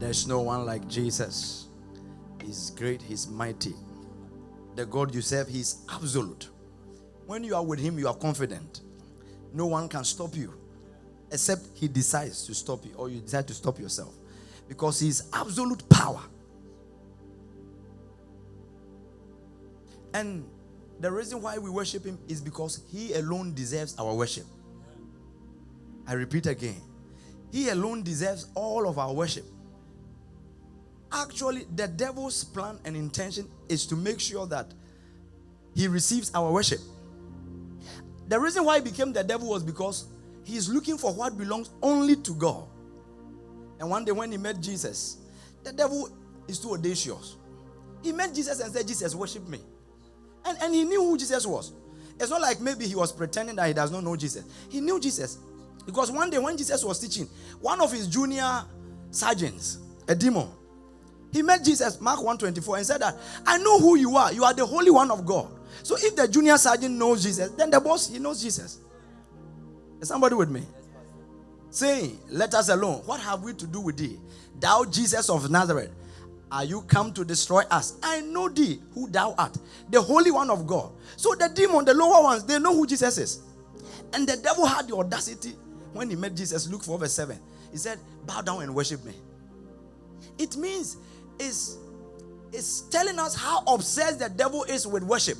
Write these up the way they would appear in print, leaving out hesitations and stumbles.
There's no one like Jesus. He's great, he's mighty. The God you serve, he's absolute. When you are with him, you are confident. No one can stop you, except he decides to stop you, or you decide to stop yourself. Because he's absolute power. And the reason why we worship him is because he alone deserves our worship. I repeat again. He alone deserves all of our worship. Actually, the devil's plan and intention is to make sure that he receives our worship. The reason why he became the devil was because he is looking for what belongs only to God. And one day when he met Jesus, the devil is too audacious. He met Jesus and said, Jesus, worship me. And he knew who Jesus was. It's not like maybe he was pretending that he does not know Jesus. He knew Jesus. Because one day when Jesus was teaching, one of his junior sergeants, a demon, he met Jesus, Mark 1:24, and said that, I know who you are. You are the Holy One of God. So if the junior sergeant knows Jesus, then the boss, he knows Jesus. Is somebody with me? Saying, let us alone. What have we to do with thee? Thou Jesus of Nazareth. Are you come to destroy us? I know thee, who thou art, the Holy One of God. So the demon, the lower ones, they know who Jesus is. And the devil had the audacity when he met Jesus. Luke 4 verse 7. He said, bow down and worship me. It means, it's telling us how obsessed the devil is with worship.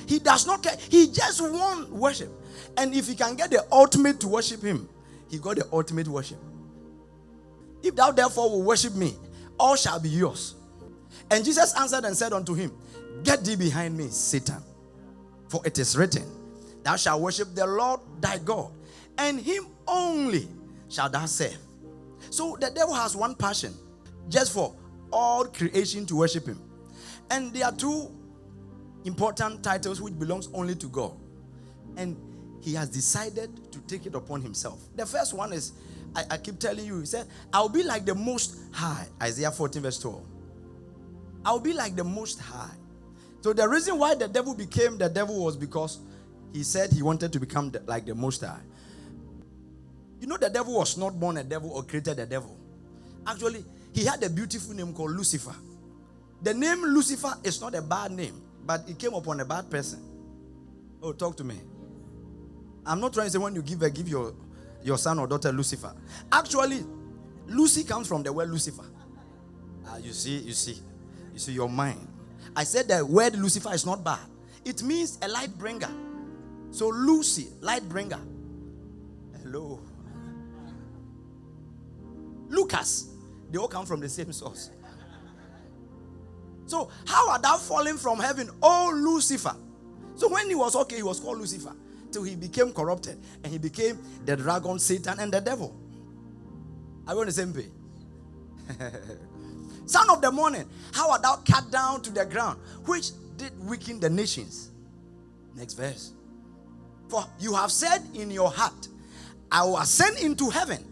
He does not care. He just wants worship. And if he can get the ultimate to worship him, he got the ultimate worship. If thou therefore will worship me, all shall be yours. And Jesus answered and said unto him, get thee behind me, Satan. For it is written, thou shalt worship the Lord thy God, and him only shalt thou serve. So the devil has one passion, just for all creation to worship him. And there are two important titles which belongs only to God. And he has decided to take it upon himself. The first one is, I keep telling you, he said, I'll be like the Most High. Isaiah 14 verse 12. I'll be like the Most High. So the reason why the devil became the devil was because he said he wanted to become like the Most High. You know, the devil was not born a devil or created a devil. Actually, he had a beautiful name called Lucifer. The name Lucifer is not a bad name, but it came upon a bad person. Oh, talk to me. I'm not trying to say when you give your son or daughter Lucifer. Actually, Lucy comes from the word Lucifer. You see your mind. I said the word Lucifer is not bad. It means a light bringer. So Lucy, light bringer. Hello. Lucas, they all come from the same source. So how are thou fallen from heaven, oh Lucifer? So when he was okay, he was called Lucifer. Till he became corrupted. And he became the dragon, Satan, and the devil. Are we on the same page? Son of the morning, how art thou cut down to the ground, which did weaken the nations? Next verse. For you have said in your heart, I will ascend into heaven.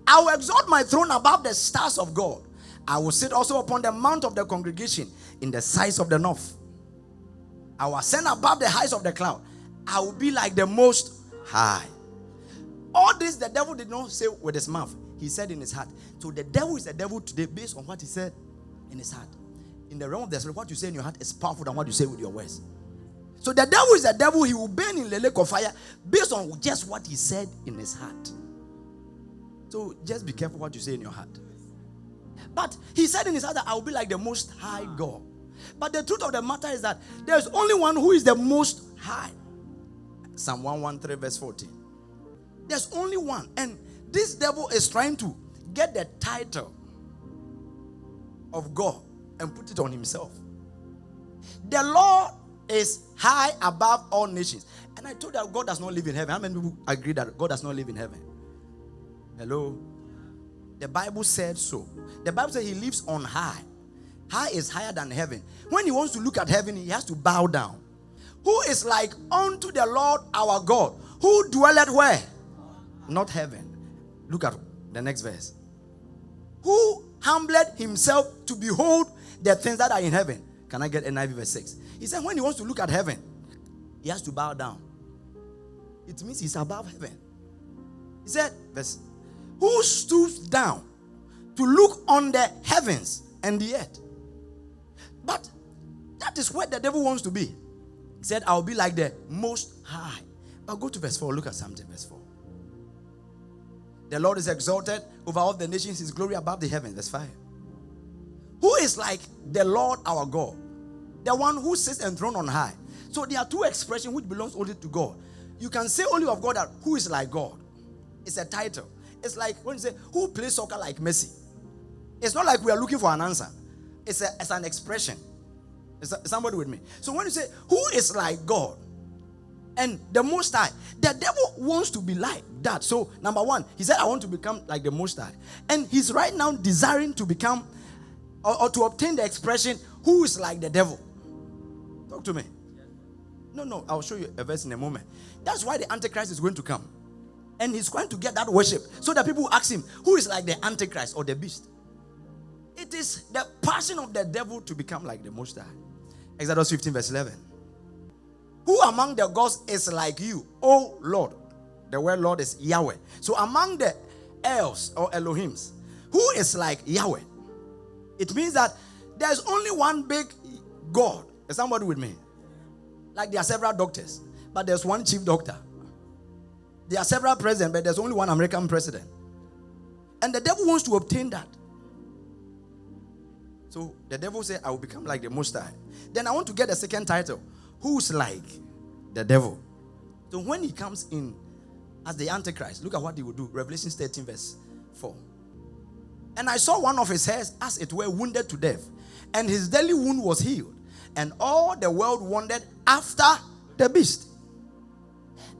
I will exalt my throne above the stars of God. I will sit also upon the mount of the congregation in the sides of the north. I will ascend above the heights of the cloud. I will be like the Most High. All this the devil did not say with his mouth. He said in his heart. So the devil is the devil today based on what he said in his heart. In the realm of the spirit, what you say in your heart is powerful than what you say with your words. So the devil is the devil. He will burn in the lake of fire based on just what he said in his heart. So just be careful what you say in your heart. But he said in his heart that I will be like the Most High God. But the truth of the matter is that there's only one who is the Most High. Psalm 113 verse 14. There's only one. And this devil is trying to get the title of God and put it on himself. The Lord is high above all nations. And I told that God does not live in heaven. How many people agree that God does not live in heaven? Hello? The Bible said so. The Bible said he lives on high. High is higher than heaven. When he wants to look at heaven, he has to bow down. Who is like unto the Lord our God, who dwelleth where? Not heaven. Look at the next verse. Who humbled himself to behold the things that are in heaven. Can I get NIV verse 6? He said when he wants to look at heaven, he has to bow down. It means he's above heaven. He said, verse, who stoops down to look on the heavens and the earth. But that is where the devil wants to be. He said, I'll be like the Most High. But go to verse 4. Look at something, verse 4. The Lord is exalted over all the nations, his glory above the heavens. Verse 5. Who is like the Lord our God? The one who sits enthroned on high. So there are two expressions which belongs only to God. You can say only of God that who is like God. It's a title. It's like when you say, who plays soccer like Messi? It's not like we are looking for an answer. It's an expression. Is somebody with me? So when you say, who is like God and the Most High, the devil wants to be like that. So number one, he said, I want to become like the Most High. And he's right now desiring to become or to obtain the expression, who is like the devil. Talk to me. No, I'll show you a verse in a moment. That's why the Antichrist is going to come. And he's going to get that worship. So that people will ask him, who is like the Antichrist or the beast? It is the passion of the devil to become like the Most High. Exodus 15 verse 11. Who among the gods is like you, O Lord? The word Lord is Yahweh. So among the elves or Elohims, who is like Yahweh? It means that there's only one big God. Is somebody with me? Like there are several doctors, but there's one chief doctor. There are several presidents, but there's only one American president. And the devil wants to obtain that. So the devil said, I will become like the Most High. Then I want to get a second title. Who's like the devil? So when he comes in as the Antichrist, look at what he will do. Revelation 13 verse 4. And I saw one of his hairs as it were wounded to death, and his deadly wound was healed. And all the world wondered after the beast.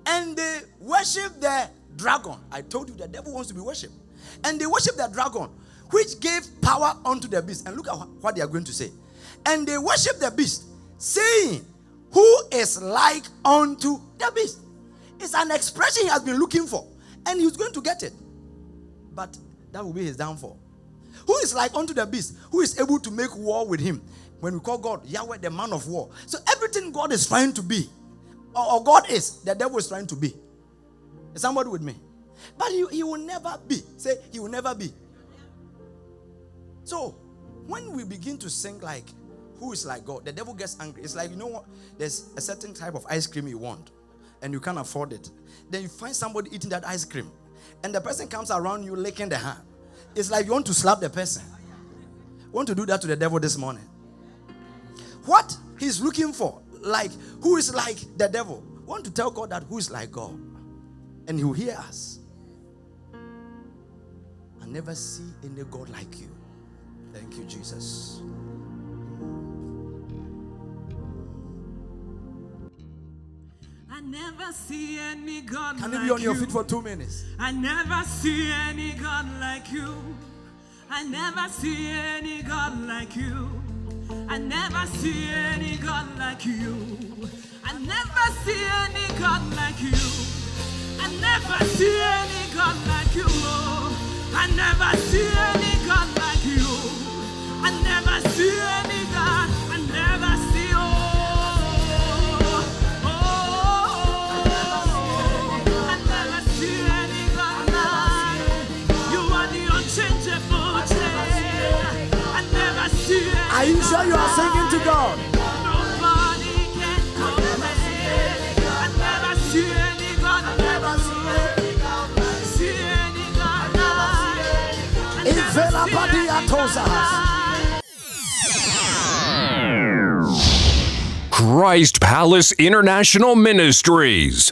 And they worshiped the dragon. I told you the devil wants to be worshipped. And they worshiped the dragon, which gave power unto the beast. And look at what they are going to say. And they worshiped the beast, saying, who is like unto the beast? It's an expression he has been looking for. And he's going to get it. But that will be his downfall. Who is like unto the beast? Who is able to make war with him? When we call God Yahweh, the man of war. So everything God is trying to be, or God is, the devil is trying to be. Is somebody with me? But he will never be. Say, he will never be. So when we begin to sing like, who is like God? The devil gets angry. It's like, you know what? There's a certain type of ice cream you want, and you can't afford it. Then you find somebody eating that ice cream, and the person comes around you licking the hand. It's like you want to slap the person. You want to do that to the devil this morning. What he's looking for, like, who is like the devil? We want to tell God that who is like God, and he will hear us. I never see any God like you. Thank you, Jesus. I never see any God like you. Can you be on your feet for 2 minutes? I never see any God like you. I never see any God like you. I never see any God like you. I never see any God like you. I never see any God like you. I never see any God like you. I never see any God. I never see. I never see any God like you. Are the unchangeable change. I never see. Are you sure you are singing to God? Nobody can compare. I never see any God. I never see any God. I never see any God. Christ Palace International Ministries.